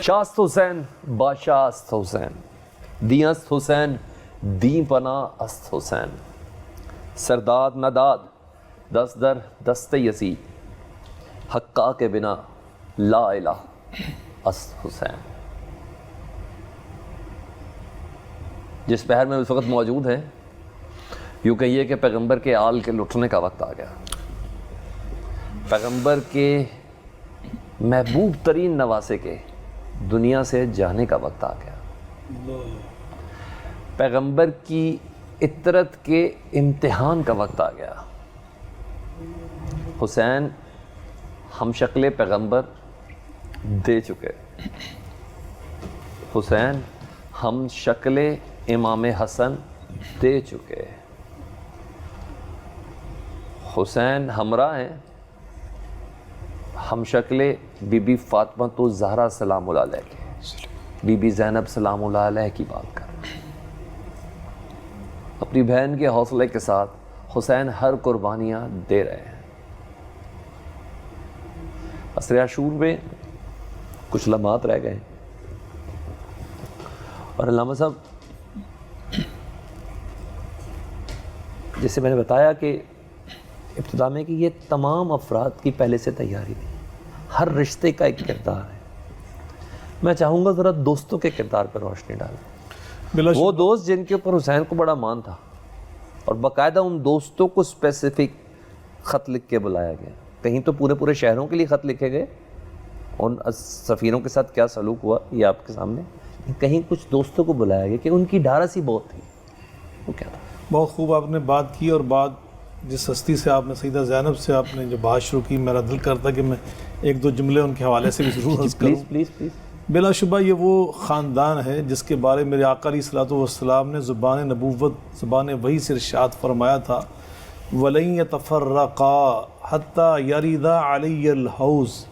شاست حسین باشاست حسین دیست حسین دیں پناہ است حسین سرداد نداد دست در دست یزید حقا کے بنا لا الہ است حسین. جس پہر میں اس وقت موجود ہیں، یوں کہیے کہ پیغمبر کے آل کے لٹنے کا وقت آ گیا، پیغمبر کے محبوب ترین نواسے کے دنیا سے جانے کا وقت آ گیا، پیغمبر کی عطرت کے امتحان کا وقت آ گیا. حسین ہم شکل پیغمبر دے چکے، حسین ہم شکل امام حسن دے چکے، حسین ہمراہ ہیں ہم شکل بی بی فاطمہ تو زہرا سلام اللہ علیہ کے، بی بی زینب سلام اللہ علیہ کی بات کر رہے ہیں. اپنی بہن کے حوصلے کے ساتھ حسین ہر قربانیاں دے رہے ہیں. عصر عاشور میں کچھ لمحات رہ گئے اور علامہ صاحب جیسے میں نے بتایا کہ ابتدا میں کہ یہ تمام افراد کی پہلے سے تیاری تھی، ہر رشتے کا ایک کردار ہے. میں چاہوں گا ذرا دوستوں کے کردار پر روشنی ڈالیں. وہ دوست جن کے اوپر حسین کو بڑا مان تھا اور باقاعدہ ان دوستوں کو اسپیسیفک خط لکھ کے بلایا گیا. کہیں تو پورے شہروں کے لیے خط لکھے گئے، ان سفیروں کے ساتھ کیا سلوک ہوا یہ آپ کے سامنے، کہیں کچھ دوستوں کو بلایا گیا کہ ان کی ڈھارس ہی بہت تھی. وہ کیا تھا؟ بہت خوب آپ نے بات کی، اور بات جس ہستی سے آپ نے سیدہ زینب سے آپ نے جو بات شروع کی، میرا دل کرتا کہ میں ایک دو جملے ان کے حوالے سے بھی ضرور عرض کروں. پلیز. بلا شبہ یہ وہ خاندان ہے جس کے بارے میرے آقا علیہ الصلوۃ والسلام نے زبان نبوت زبان وحی سے ارشاد فرمایا تھا، وَلَن يَتَفَرَّقَا حَتَّى يَرِدَ عَلَيَّ الْحَوْض.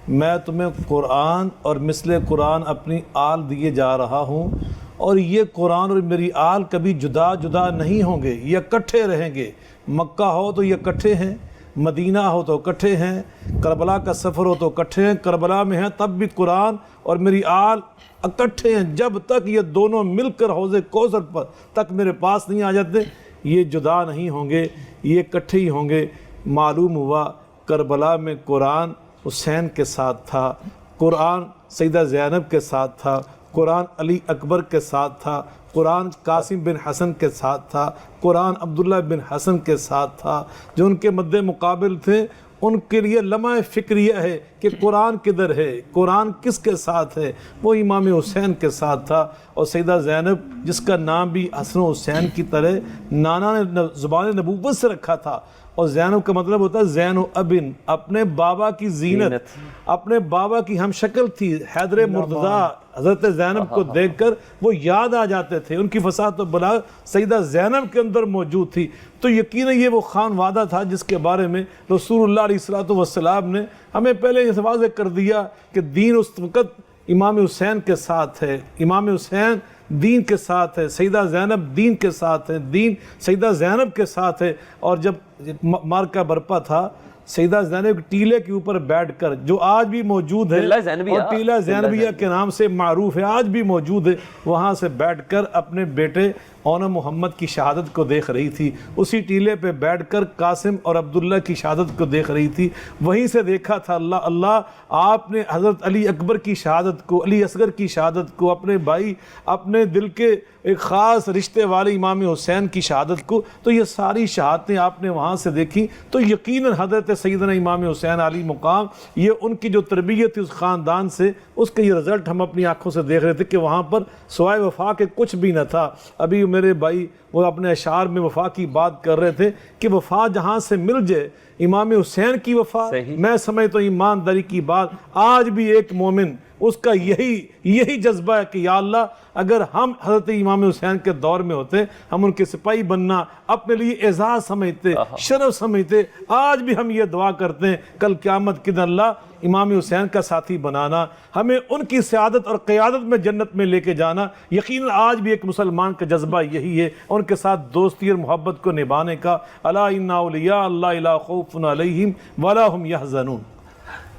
میں تمہیں قرآن اور مثل قرآن اپنی آل دیے جا رہا ہوں، اور یہ قرآن اور میری آل کبھی جدا جدا نہیں ہوں گے، یہ اکٹھے رہیں گے. مکہ ہو تو یہ اکٹھے ہیں، مدینہ ہو تو اکٹھے ہیں، کربلا کا سفر ہو تو اکٹھے ہیں، کربلا میں ہیں تب بھی قرآن اور میری آل اکٹھے ہیں. جب تک یہ دونوں مل کر حوض کوثر پر تک میرے پاس نہیں آ جاتے، یہ جدا نہیں ہوں گے، یہ اکٹھے ہی ہوں گے. معلوم ہوا کربلا میں قرآن حسین کے ساتھ تھا، قرآن سیدہ زینب کے ساتھ تھا، قرآن علی اکبر کے ساتھ تھا، قرآن قاسم بن حسن کے ساتھ تھا، قرآن عبداللہ بن حسن کے ساتھ تھا. جو ان کے مد مقابل تھے ان کے لیے لمحہ فکریہ ہے کہ قرآن کدھر ہے، قرآن کس کے ساتھ ہے. وہ امام حسین کے ساتھ تھا. اور سیدہ زینب جس کا نام بھی حسن و حسین کی طرح نانا نے زبان نبوت سے رکھا تھا، اور زینب کا مطلب ہوتا ہے زین و ابن، اپنے بابا کی زینت، اپنے بابا کی ہم شکل تھی. حیدر مرتضیٰ حضرت زینب کو دیکھ کر وہ یاد آ جاتے تھے، ان کی فصاحت و بلاغت سیدہ زینب کے اندر موجود تھی. تو یقیناً یہ وہ خان وعدہ تھا جس کے بارے میں رسول اللہ علیہ الصلوۃ والسلام نے ہمیں پہلے یہ واضح کر دیا کہ دین اس وقت امام حسین کے ساتھ ہے، امام حسین دین کے ساتھ ہے، سیدہ زینب دین کے ساتھ ہے، دین سیدہ زینب کے ساتھ ہے. اور جب مارکہ برپا تھا، سیدہ زینب ٹیلے کے اوپر بیٹھ کر، جو آج بھی موجود ہے اور ٹیلہ زینبیہ کے نام سے معروف ہے، آج بھی موجود ہے، وہاں سے بیٹھ کر اپنے بیٹے اونا محمد کی شہادت کو دیکھ رہی تھی. اسی ٹیلے پہ بیٹھ کر قاسم اور عبداللہ کی شہادت کو دیکھ رہی تھی. وہیں سے دیکھا تھا اللہ آپ نے حضرت علی اکبر کی شہادت کو، علی اصغر کی شہادت کو، اپنے بھائی، اپنے دل کے ایک خاص رشتے والے امام حسین کی شہادت کو. تو یہ ساری شہادتیں آپ نے وہاں سے دیکھی. تو یقیناً حضرت سیدنا امام حسین علی مقام، یہ ان کی جو تربیت تھی اس خاندان سے، اس کا یہ رزلٹ ہم اپنی آنکھوں سے دیکھ رہے تھے کہ وہاں پر سوائے وفا کے کچھ بھی نہ تھا. ابھی میرے بھائی وہ اپنے اشعار میں وفا کی بات کر رہے تھے کہ وفا جہاں سے مل جائے، امام حسین کی وفا، میں سمجھتا ہوں ایمانداری کی بات، آج بھی ایک مومن اس کا یہی جذبہ ہے کہ یا اللہ اگر ہم حضرت امام حسین کے دور میں ہوتے، ہم ان کے سپاہی بننا اپنے لیے اعزاز سمجھتے، شرف سمجھتے. آج بھی ہم یہ دعا کرتے ہیں کل قیامت کے دن اللہ امام حسین کا ساتھی بنانا، ہمیں ان کی سعادت اور قیادت میں جنت میں لے کے جانا. یقیناً آج بھی ایک مسلمان کا جذبہ یہی ہے، ان کے ساتھ دوستی اور محبت کو نبھانے کا. الا ان اولیاء اللہ لا خوف علیہم ولا هم یحزنون.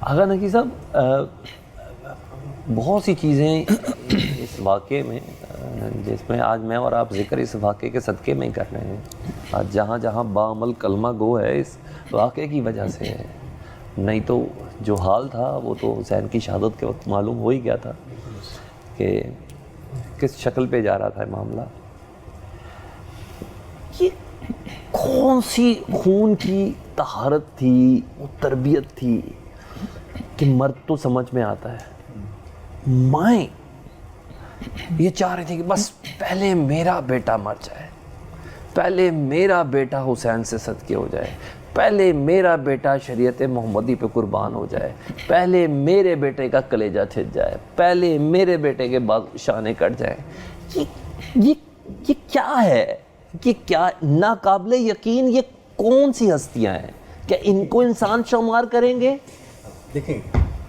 آغا نقی صاحب بہت سی چیزیں اس واقعے میں جس میں آج میں اور آپ ذکر اس واقعے کے صدقے میں ہی کر رہے ہیں، آج جہاں جہاں بعمل کلمہ گو ہے اس واقعے کی وجہ سے ہے، نہیں تو جو حال تھا وہ تو حسین کی شہادت کے وقت معلوم ہو ہی گیا تھا کہ کس شکل پہ جا رہا تھا معاملہ۔ یہ کون سی خون کی طہارت تھی، وہ تربیت تھی کہ مرد تو سمجھ میں آتا ہے، مائیں یہ چاہ رہی تھی کہ بس پہلے میرا بیٹا مر جائے، پہلے میرا بیٹا حسین سے صدقے ہو جائے، پہلے میرا بیٹا شریعت محمدی پہ قربان ہو جائے، پہلے میرے بیٹے کا کلیجہ چھٹ جائے، پہلے میرے بیٹے کے بعد شانے کٹ جائیں۔ یہ کیا ہے؟ یہ کیا ناقابل یقین، یہ کون سی ہستیاں ہیں؟ کیا ان کو انسان شمار کریں گے؟ دیکھیں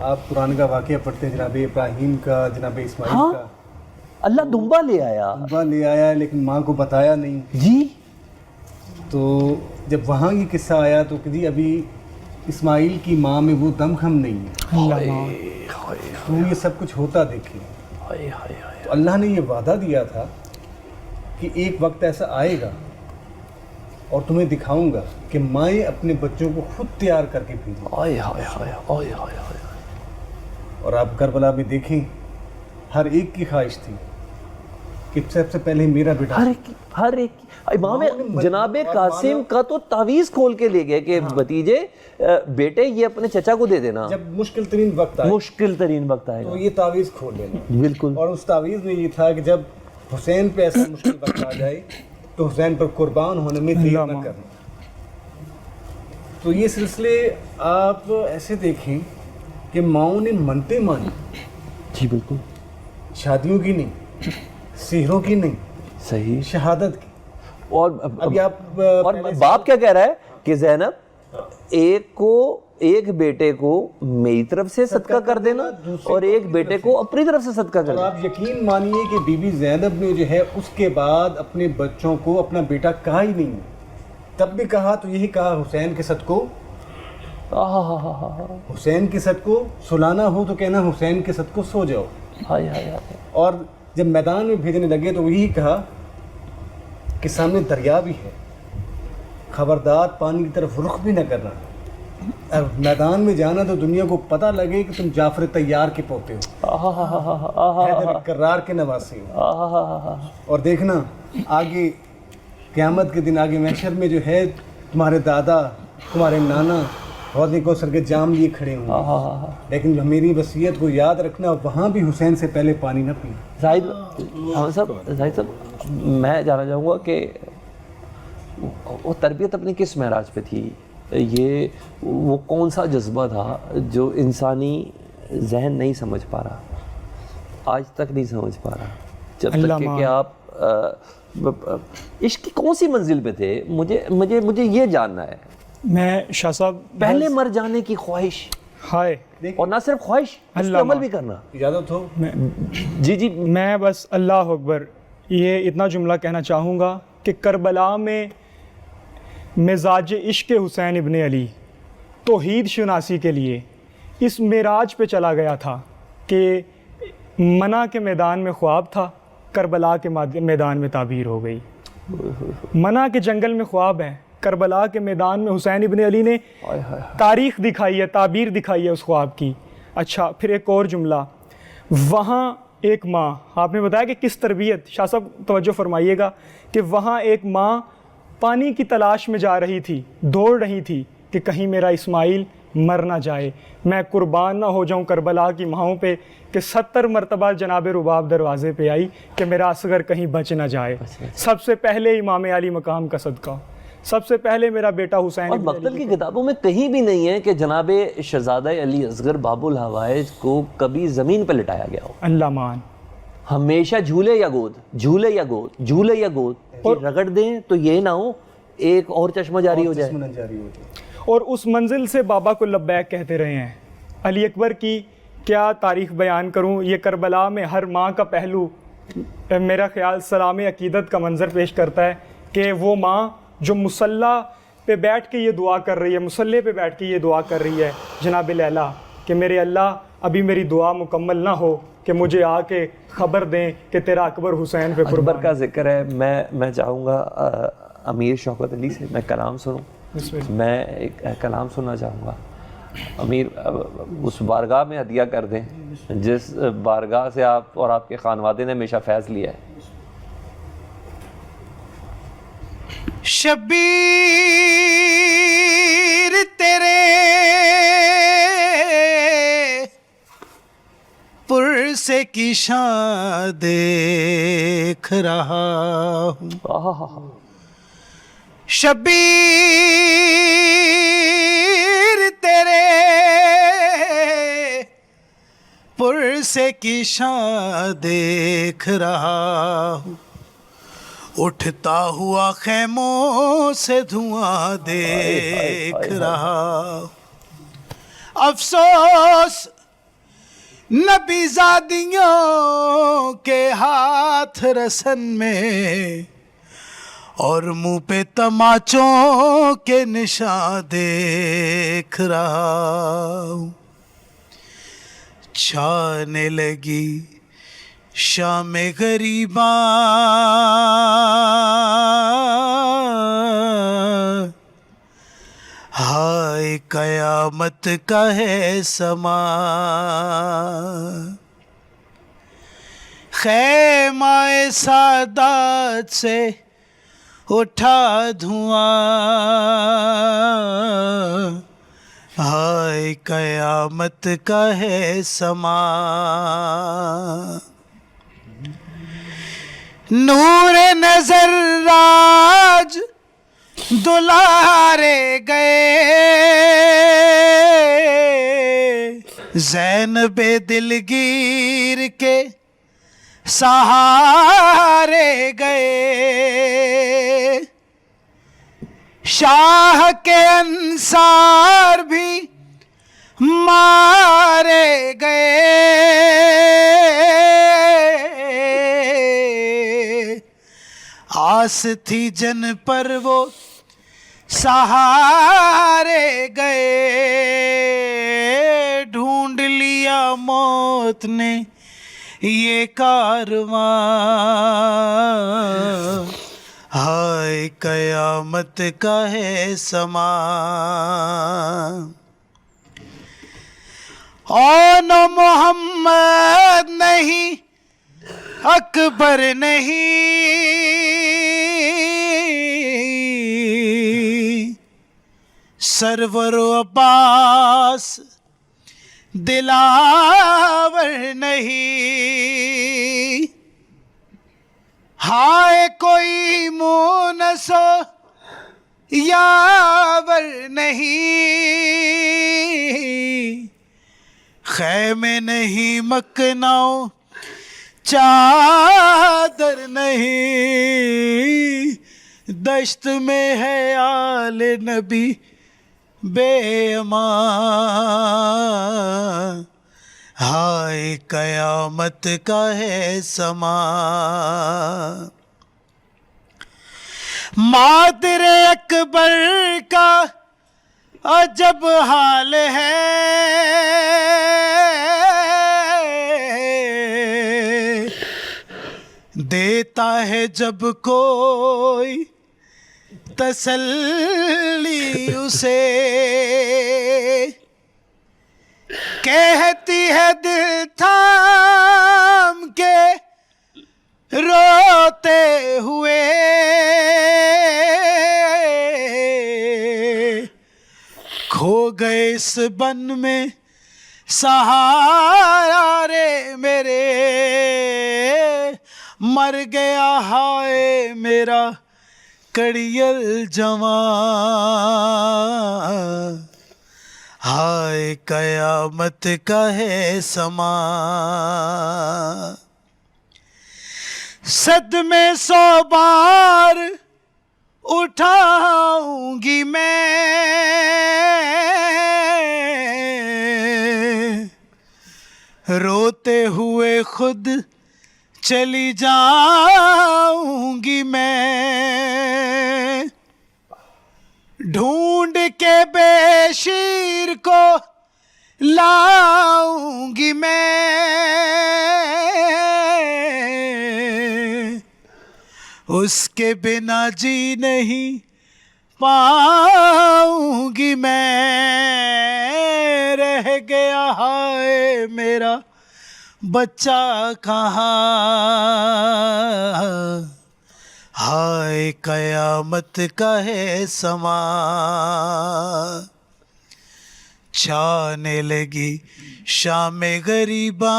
آپ قرآن کا واقعہ پڑھتے ہیں، جناب ابراہیم کا، جناب اسماعیل ہاں، کا، اللہ دمبا لے آیا، ابا لے آیا لیکن ماں کو بتایا نہیں۔ جی تو جب وہاں یہ قصہ آیا تو کہ جی ابھی اسماعیل کی ماں میں وہ دم خم نہیں ہے، تو یہ سب کچھ ہوتا دیکھیں۔ تو اللہ نے یہ وعدہ دیا تھا کہ ایک وقت ایسا آئے گا اور تمہیں دکھاؤں گا کہ مائیں اپنے بچوں کو خود تیار کر کے بھیجیں۔ اور آپ کربلا میں دیکھیں ہر ایک کی خواہش تھی کہ سب سے پہلے میرا بیٹا، ہر ایک امام جناب قاسم کا تو تعویذ کھول کے لے گئے کہ بھتیجے بیٹے یہ اپنے چچا کو دے دینا، جب مشکل ترین وقت آئے مشکل ترین وقت آئے تو گا۔ یہ تعویذ کھول لینا۔ بالکل، اور اس تعویذ میں یہ تھا کہ جب حسین پہ ایسا مشکل وقت آ جائے تو حسین پر قربان ہونے میں دیر نہ کرنا۔ تو یہ سلسلے آپ ایسے دیکھیں کہ ماؤں نے منتیں مانی، جی بالکل شادیوں کی نہیں، سحروں کی نہیں، صحیح۔ شہادت کی۔ اور ابھی آپ اور باپ کیا کہہ رہا ہے کہ زینب ایک بیٹے کو میری طرف سے صدقہ کر دینا اور ایک بیٹے کو اپنی طرف سے صدقہ کر اور دینا۔ آپ یقین مانیے کہ بی بی زینب نے جو ہے اس کے بعد اپنے بچوں کو اپنا بیٹا کہا ہی نہیں، تب بھی کہا تو یہی کہا حسین کے صدقوں، حسین کے صدقوں سلانا ہو تو کہنا حسین کے صدقوں سو جاؤ۔ اور جب میدان میں بھیجنے لگے تو یہی کہا کہ سامنے دریا بھی ہے، خبردار پانی کی طرف رخ بھی نہ کرنا، اور میدان میں جانا تو دنیا کو پتہ لگے کہ تم جعفر طیار کے پوتے ہو، حیدر کرار کے نواسے ہو۔ اور دیکھنا آگے قیامت کے دن، آگے محشر میں جو ہے تمہارے دادا، تمہارے نانا حوض کوثر کے جام لیے کھڑے ہوں گے، لیکن میری وصیت کو یاد رکھنا، وہاں بھی حسین سے پہلے پانی نہ پینا۔ زاہد صاحب میں جانا چاہوں گا کہ وہ تربیت اپنی کس معراج پہ تھی؟ یہ وہ کون سا جذبہ تھا جو انسانی ذہن نہیں سمجھ پا رہا، آج تک نہیں سمجھ پا رہا، جب تک کہ آپ عشق کی کون سی منزل پہ تھے؟ مجھے یہ جاننا ہے۔ میں شاہ صاحب پہلے مر جانے کی خواہش، ہائے، اور نہ صرف خواہش، اس پہ عمل بھی کرنا۔ اجازت ہو؟ جی میں بس اللہ اکبر یہ اتنا جملہ کہنا چاہوں گا کہ کربلا میں مزاج عشق حسین ابن علی توحید شناسی کے لیے اس معراج پہ چلا گیا تھا کہ منع کے میدان میں خواب تھا، کربلا کے میدان میں تعبیر ہو گئی۔ منع کے جنگل میں خواب ہے، کربلا کے میدان میں حسین ابن علی نے تاریخ دکھائی ہے، تعبیر دکھائی ہے اس خواب کی۔ اچھا، پھر ایک اور جملہ، وہاں ایک ماں، آپ نے بتایا کہ کس تربیت، شاہ صاحب توجہ فرمائیے گا کہ وہاں ایک ماں پانی کی تلاش میں جا رہی تھی، دوڑ رہی تھی کہ کہیں میرا اسماعیل مر نہ جائے، میں قربان نہ ہو جاؤں کربلا کی ماؤں پہ، کہ 70 مرتبہ جناب رباب دروازے پہ آئی کہ میرا اصغر کہیں بچ نہ جائے۔ سب سے پہلے امام علی مقام کا صدقہ، سب سے پہلے میرا بیٹا حسین۔ اور مقتل کی کتابوں میں کہیں بھی نہیں ہے کہ جناب شہزادہ علی اصغر باب الحوائج کو کبھی زمین پہ لٹایا گیا ہو۔ اللہ مان، ہمیشہ جھولے یا گود، جھولے یا گود، جھولے یا گود، اور رگڑ دیں تو یہ نہ ہو ایک اور چشمہ جاری ہو جائے۔ اور اس منزل سے بابا کو لبیک کہتے رہے ہیں۔ علی اکبر کی کیا تاریخ بیان کروں، یہ کربلا میں ہر ماں کا پہلو میرا خیال سلام عقیدت کا منظر پیش کرتا ہے کہ وہ ماں جو مصلی پہ بیٹھ کے یہ دعا کر رہی ہے، مصلی پہ بیٹھ کے یہ دعا کر رہی ہے، جناب لیلا کہ میرے اللہ ابھی میری دعا مکمل نہ ہو کہ مجھے آ کے خبر دیں کہ تیرا اکبر حسین پہ اکبر قربان کا ذکر ہے. میں چاہوں گا امیر شوکت علی سے میں کلام سنوں. میں ایک کلام سننا چاہوں گا. امیر اس بارگاہ میں ہدیہ کر دیں جس بارگاہ سے آپ اور آپ کے خانوادے نے ہمیشہ فیض لیا ہے. شبیر تیرے پرسے کی شان دیکھ رہا ہوں. شبیر تیرے پرسے کی شان دیکھ رہا ہوں. اٹھتا ہوا خیموں سے دھواں دیکھ رہا. افسوس نبی زادیوں کے ہاتھ رسن میں اور منہ پہ تماچوں کے نشان دیکھ رہا. چھانے لگی شام غریباں ہائے قیامت کا ہے سما. خیمہ سادات سے اٹھا دھواں ہائے قیامت کا ہے سما. نور نظر راج دلارے گئے زینب دلگیر کے سہارے گئے. شاہ کے انصار بھی مارے گئے. آس تھی جن پر وہ سہارے گئے. ڈھونڈ لیا موت نے یہ کارواں ہائے قیامت کا ہے سما. اون محمد نہیں اکبر نہیں سرور و عباس دلاور نہیں. ہائے کوئی مونس و یاور نہیں. خیمے نہیں مکناؤ چادر نہیں. دشت میں ہے آل نبی بے امان ہائے قیامت کا ہے سما. مادر اکبر کا عجب حال ہے. دیتا ہے جب کوئی تسلی اسے کہتی ہے دل تھام کے روتے ہوئے کھو گئے اس بن میں سہارا رے میرے مر گیا ہائے میرا کڑیل جوان ہائے قیامت کا ہے سما. صدمے 100 بار اٹھاؤں گی میں روتے ہوئے خود چلی جاؤں گی میں. ڈھونڈ کے بے شیر کو لاؤں گی میں، اس کے بنا جی نہیں پاؤں گی میں، رہ گیا ہائے میرا بچہ کہاں، ہائے قیامت کا ہے سما، چھانے لگی شام غریباں،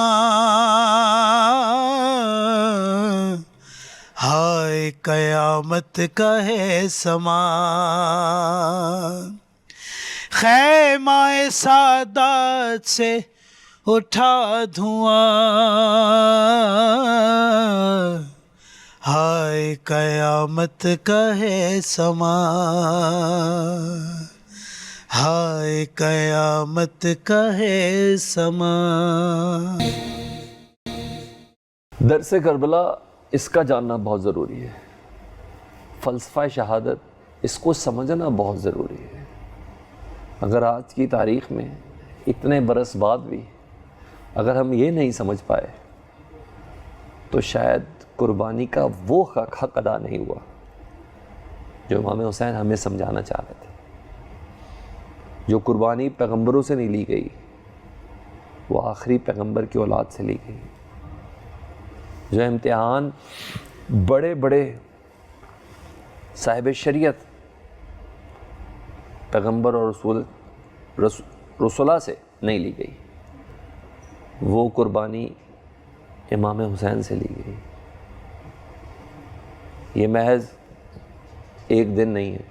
ہائے قیامت کا ہے سما، خیمہ سعادت سے اٹھا دھواں، ہائے قیامت کا ہے سما، ہائے قیامت کا ہے سما۔ درس کربلا اس کا جاننا بہت ضروری ہے، فلسفہ شہادت اس کو سمجھنا بہت ضروری ہے۔ اگر آج کی تاریخ میں اتنے برس بعد بھی اگر ہم یہ نہیں سمجھ پائے تو شاید قربانی کا وہ حق ادا نہیں ہوا جو امام حسین ہمیں سمجھانا چاہ رہے تھے۔ جو قربانی پیغمبروں سے نہیں لی گئی وہ آخری پیغمبر کی اولاد سے لی گئی۔ جو امتحان بڑے بڑے صاحب شریعت پیغمبر اور رسولہ سے نہیں لی گئی وہ قربانی امام حسین سے لی گئی۔ یہ محض ایک دن نہیں ہے،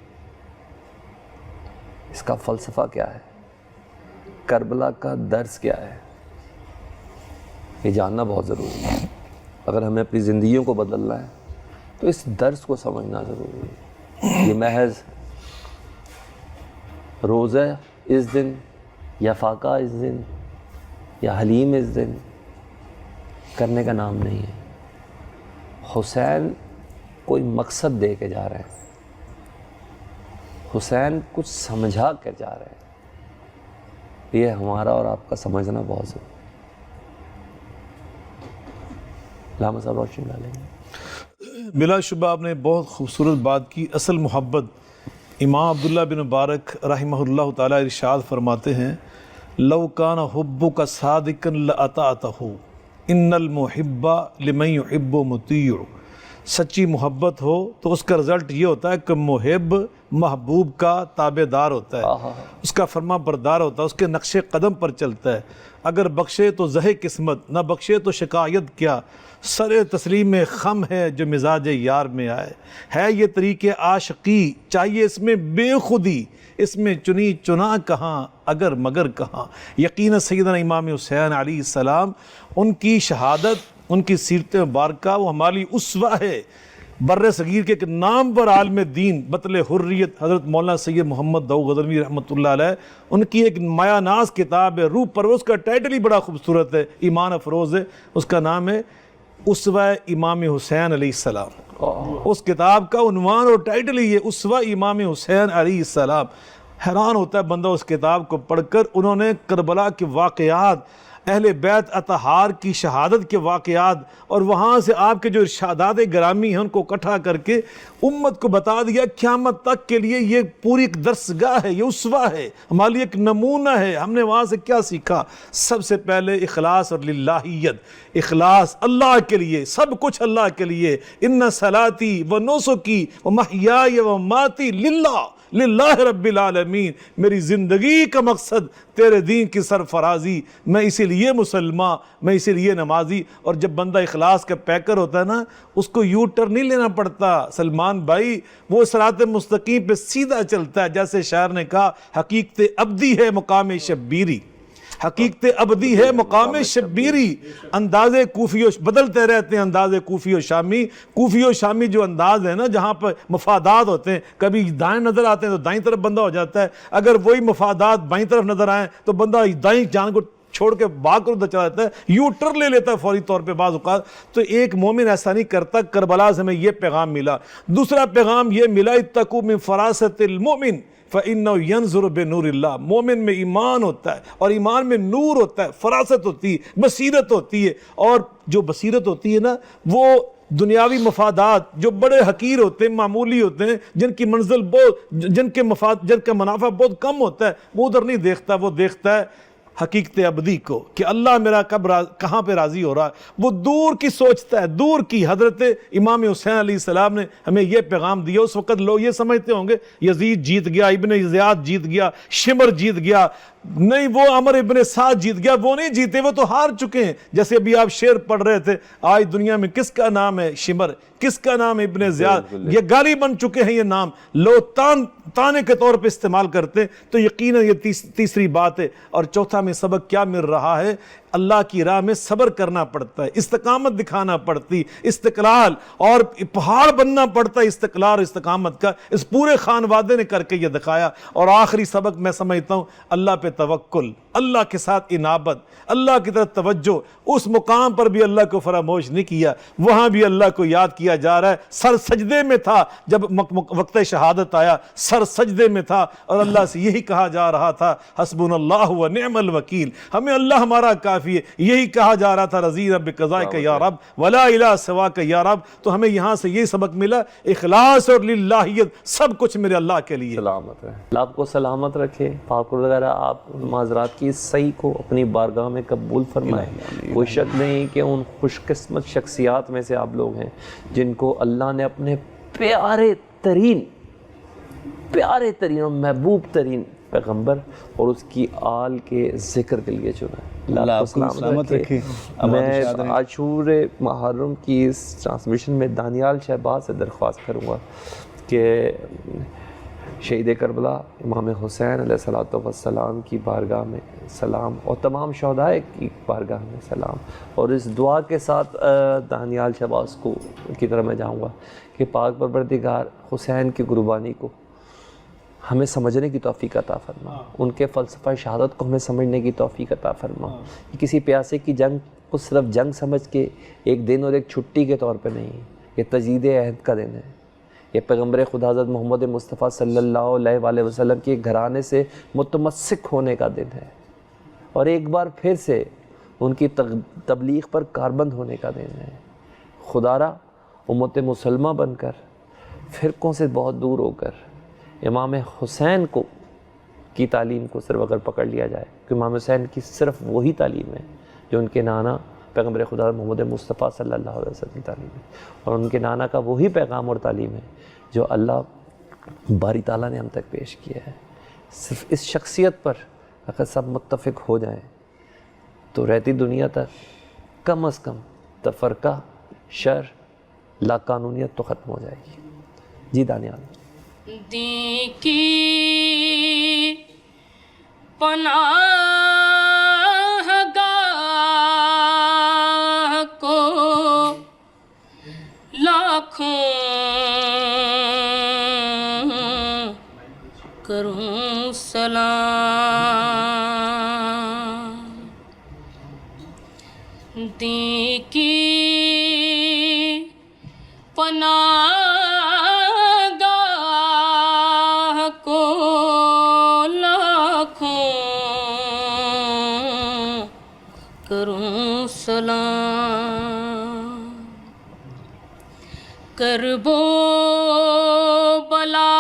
اس کا فلسفہ کیا ہے، کربلا کا درس کیا ہے، یہ جاننا بہت ضروری ہے۔ اگر ہمیں اپنی زندگیوں کو بدلنا ہے تو اس درس کو سمجھنا ضروری ہے۔ یہ محض روزہ اس دن یا فاقہ اس دن یا حلیم اس دن کرنے کا نام نہیں ہے۔ حسین کوئی مقصد دے کے جا رہے ہیں، حسین کچھ سمجھا کر جا رہے ہیں، یہ ہمارا اور آپ کا سمجھنا بہت ضروری ہے۔ علامہ صاحب روشنی ڈالیں گے۔ بلا شبہ آپ نے بہت خوبصورت بات کی۔ اصل محبت امام عبداللہ بن مبارک رحمہ اللہ تعالیٰ ارشاد فرماتے ہیں لو کان حبک صادقا لأطعتہ ان المحب لمن یحب مطیع۔ سچی محبت ہو تو اس کا رزلٹ یہ ہوتا ہے کہ محب محبوب کا تابع دار ہوتا ہے، اس کا فرما بردار ہوتا ہے، اس کے نقش قدم پر چلتا ہے۔ اگر بخشے تو زہ قسمت، نہ بخشے تو شکایت کیا، سر تسلیم خم ہے جو مزاج یار میں آئے۔ ہے یہ طریق عاشقی چاہیے اس میں بے خودی، اس میں چنی چنا کہاں اگر مگر کہاں۔ یقیناً سیدنا امام حسین علیہ السلام، ان کی شہادت، ان کی سیرت مبارکہ وہ ہماری اسوہ ہے۔ بر صغیر کے ایک نامور عالم دین بطل حریت حضرت مولانا سید محمد داؤد غزنوی رحمۃ اللہ علیہ، ان کی ایک مایہ ناز کتاب ہے روح پرور، اس کا ٹائٹل ہی بڑا خوبصورت ہے، ایمان افروز ہے، اس کا نام ہے اسوہ امام حسین علیہ السلام۔ اس کتاب کا عنوان اور ٹائٹل ہی ہے اسوہ امام حسین علیہ السلام۔ حیران ہوتا ہے بندہ اس کتاب کو پڑھ کر، انہوں نے کربلا کے واقعات، اہل بیت اطہار کی شہادت کے واقعات اور وہاں سے آپ کے جو ارشادات گرامی ہیں ان کو اکٹھا کر کے امت کو بتا دیا قیامت تک کے لیے یہ پوری ایک درسگاہ ہے، یہ اسوہ ہے، ہمارے لیے ایک نمونہ ہے۔ ہم نے وہاں سے کیا سیکھا؟ سب سے پہلے اخلاص اور للہیت، اخلاص اللہ کے لیے، سب کچھ اللہ کے لیے۔ ان صلاتی و نسکی و محیای و ماتی للہ للہ رب العالمین، میری زندگی کا مقصد تیرے دین کی سرفرازی، میں اسی لیے مسلمان، میں اسی لیے نمازی۔ اور جب بندہ اخلاص کا پیکر ہوتا ہے نا، اس کو یو ٹرن نہیں لینا پڑتا سلمان بھائی، وہ صراط مستقیم پہ سیدھا چلتا ہے۔ جیسے شاعر نے کہا حقیقت ابدی ہے مقام شبیری، حقیقت ابدی ہے مقام شبیری۔ انداز کوفی و بدلتے رہتے ہیں، انداز کوفی و شامی۔ کوفی و شامی جو انداز ہے نا، جہاں پر مفادات ہوتے ہیں، کبھی دائیں نظر آتے ہیں تو دائیں طرف بندہ ہو جاتا ہے، اگر وہی مفادات بائیں طرف نظر آئیں تو بندہ دائیں جان کو چھوڑ کے باغ کر ادھر چلا جاتا ہے، یو ٹرن لے لیتا ہے فوری طور پہ بعض اوقات۔ تو ایک مومن ایسا نہیں کرتا۔ کربلا سے ہمیں یہ پیغام ملا۔ دوسرا پیغام یہ ملا اتقوا من فراست المؤمن فَإِنَّهُ يَنْظُرُ بِنُورِ اللَّهِ، مومن میں ایمان ہوتا ہے اور ایمان میں نور ہوتا ہے، فراست ہوتی ہے، بصیرت ہوتی ہے، اور جو بصیرت ہوتی ہے نا وہ دنیاوی مفادات جو بڑے حقیر ہوتے ہیں، معمولی ہوتے ہیں، جن کی منزل بہت، جن کا منافع بہت کم ہوتا ہے، وہ ادھر نہیں دیکھتا، وہ دیکھتا ہے حقیقت ابدی کو کہ اللہ میرا کہاں پہ راضی ہو رہا ہے، وہ دور کی سوچتا ہے، دور کی۔ حضرت امام حسین علیہ السلام نے ہمیں یہ پیغام دیا۔ اس وقت لوگ یہ سمجھتے ہوں گے یزید جیت گیا، ابن زیاد جیت گیا، شمر جیت گیا، نہیں، وہ عمر ابن سعد جیت گیا، وہ نہیں جیتے، وہ تو ہار چکے ہیں۔ جیسے ابھی آپ شعر پڑھ رہے تھے، آج دنیا میں کس کا نام ہے شمر، کس کا نام ہے ابن زیاد، یہ گالی بن چکے ہیں، یہ نام لوگ تانے کے طور پہ استعمال کرتے ہیں۔ تو یقیناً یہ تیسری بات ہے۔ اور چوتھا میں سبق کیا مل رہا ہے؟ اللہ کی راہ میں صبر کرنا پڑتا ہے، استقامت دکھانا پڑتی، استقلال، اور پہاڑ بننا پڑتا ہے استقلال اور استقامت کا۔ اس پورے خانوادے نے کر کے یہ دکھایا۔ اور آخری سبق میں سمجھتا ہوں اللہ پہ توکل، اللہ کے ساتھ انابت، اللہ کی طرف توجہ۔ اس مقام پر بھی اللہ کو فراموش نہیں کیا، وہاں بھی اللہ کو یاد کیا جا رہا ہے۔ سر سجدے میں تھا جب وقت شہادت آیا، سر سجدے میں تھا، اور اللہ سے یہی کہا جا رہا تھا حسبنا اللہ و نعم الوکیل، ہمیں اللہ ہمارا کافی ہے، یہی کہا جا رہا تھا رضینا بقضائک یا رب ولا الہ سواک یا رب۔ تو ہمیں یہاں سے یہ سبق ملا، اخلاص اور للہیت، سب کچھ میرے اللہ کے لیے۔ سلامت رہے، اللہ آپ کو سلامت رکھے، پاک وغیرہ آپ معذرات کی صحیح کو اپنی بارگاہ میں قبول فرمائے۔ کوئی شک نہیں کہ ان خوش قسمت شخصیات میں سے آپ لوگ ہیں جن کو اللہ نے اپنے پیارے ترین اور محبوب ترین پیغمبر اور اس کی آل کے ذکر کے لیے چنا ہے۔ اللہ آپ کو سلامت رکھے۔ میں عاشور محرم کی اس ٹرانسمیشن میں دانیال شہباز سے درخواست کروں گا کہ شہید کربلا امام حسین علیہ السلام کی بارگاہ میں سلام، اور تمام شہداء کی بارگاہ میں سلام، اور اس دعا کے ساتھ دانیال شہباز کی طرف میں جاؤں گا کہ پاک پروردگار حسین کی قربانی کو ہمیں سمجھنے کی توفیق عطا فرما، ان کے فلسفہ شہادت کو ہمیں سمجھنے کی توفیق عطا فرما۔ کسی پیاسے کی جنگ کو صرف جنگ سمجھ کے ایک دن اور ایک چھٹی کے طور پہ نہیں، یہ تجدید عہد کا دن ہے، یہ پیغمبر خدا حضرت محمد مصطفیٰ صلی اللہ علیہ وآلہ وسلم کے گھرانے سے متمسک ہونے کا دن ہے، اور ایک بار پھر سے ان کی تبلیغ پر کاربند ہونے کا دن ہے۔ خدا را امت مسلمہ بن کر، فرقوں سے بہت دور ہو کر، امام حسین کی تعلیم کو صرف اگر پکڑ لیا جائے، کہ امام حسین کی صرف وہی تعلیم ہے جو ان کے نانا پیغمبر خدا محمد مصطفیٰ صلی اللہ علیہ وسلم کی تعلیم ہے، اور ان کے نانا کا وہی پیغام اور تعلیم ہے جو اللہ باری تعالیٰ نے ہم تک پیش کیا ہے۔ صرف اس شخصیت پر اگر سب متفق ہو جائیں تو رہتی دنیا تک کم از کم تفرقہ، شر، لا قانونیت تو ختم ہو جائے گی۔ جی دانیال۔ دین کی پناہ گاہ کو لاکھوں کروں سلام، دین کی پناہ سلام، کرب و بلا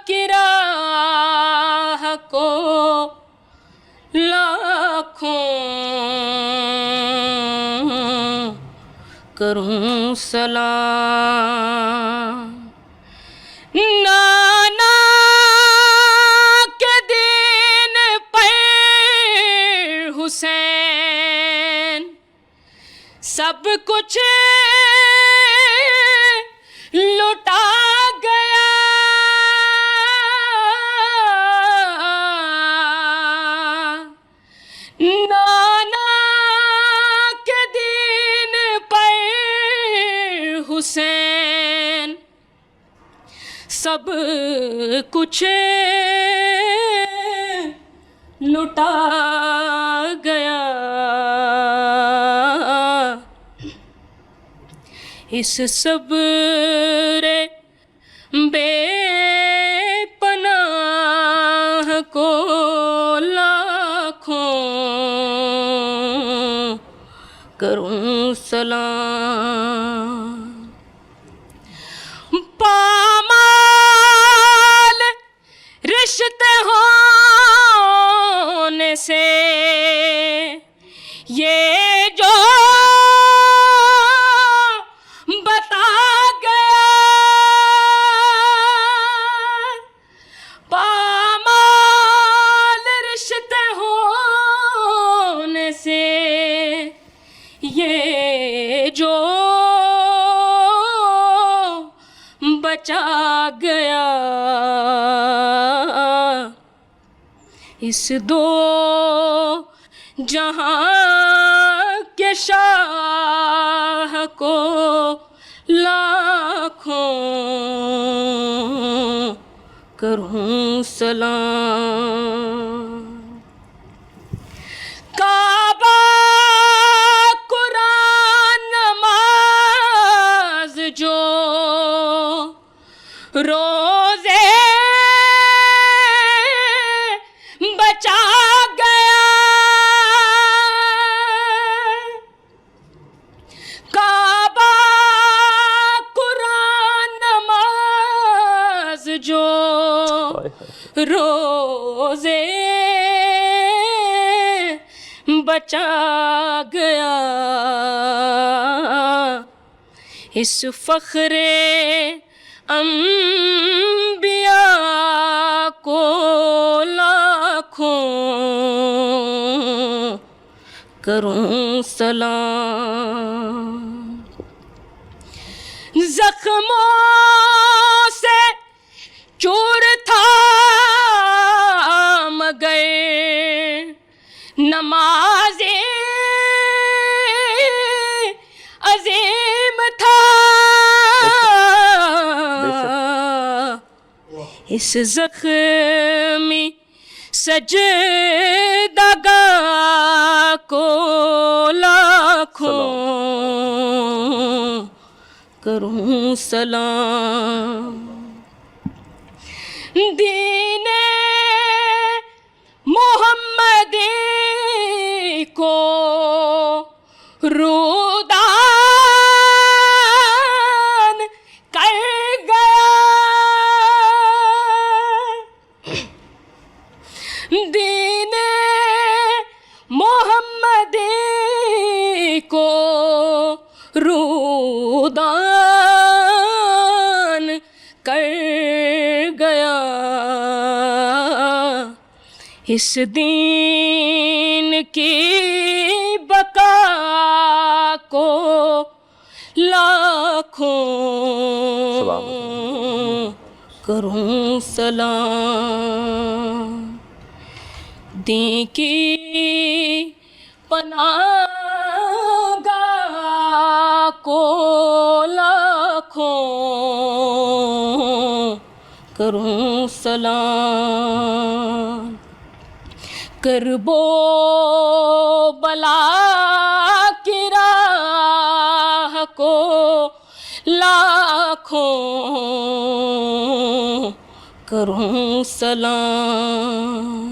کی راہ کو لاکھوں کروں سلام، نانا کے دین پر حسین سب کچھ لٹا گیا، نانا کے دین پر حسین سب کچھ لٹا گیا، اس صبر بے پناہ کروں سلام پامال رشتے ہونے سے یہ جو بتا گیا پامال رشتے ہونے سے یہ جو بچا گیا اس دو جہاں کے شاہ کو لاکھوں کروں سلام کعبہ قرآن نماز جو روزے بچا گیا کعبہ قرآن نماز جو روزے بچا گیا اس فخر انبیاء کو لاکھوں کروں سلام زخموں سے چور تھام گئے نمازیں عظیم تھا اس زخمی سجدگاہ کو لاکھوں کروں سلام دین محمدی کو رودان کر گیا دین محمدی کو رودان کر گیا اس دین کی بقا کو لاکھوں کروں سلام دین کی پناہ گاہ کو لاکھوں کروں سلام کرب و بلا کی راہ کو لاکھوں کروں سلام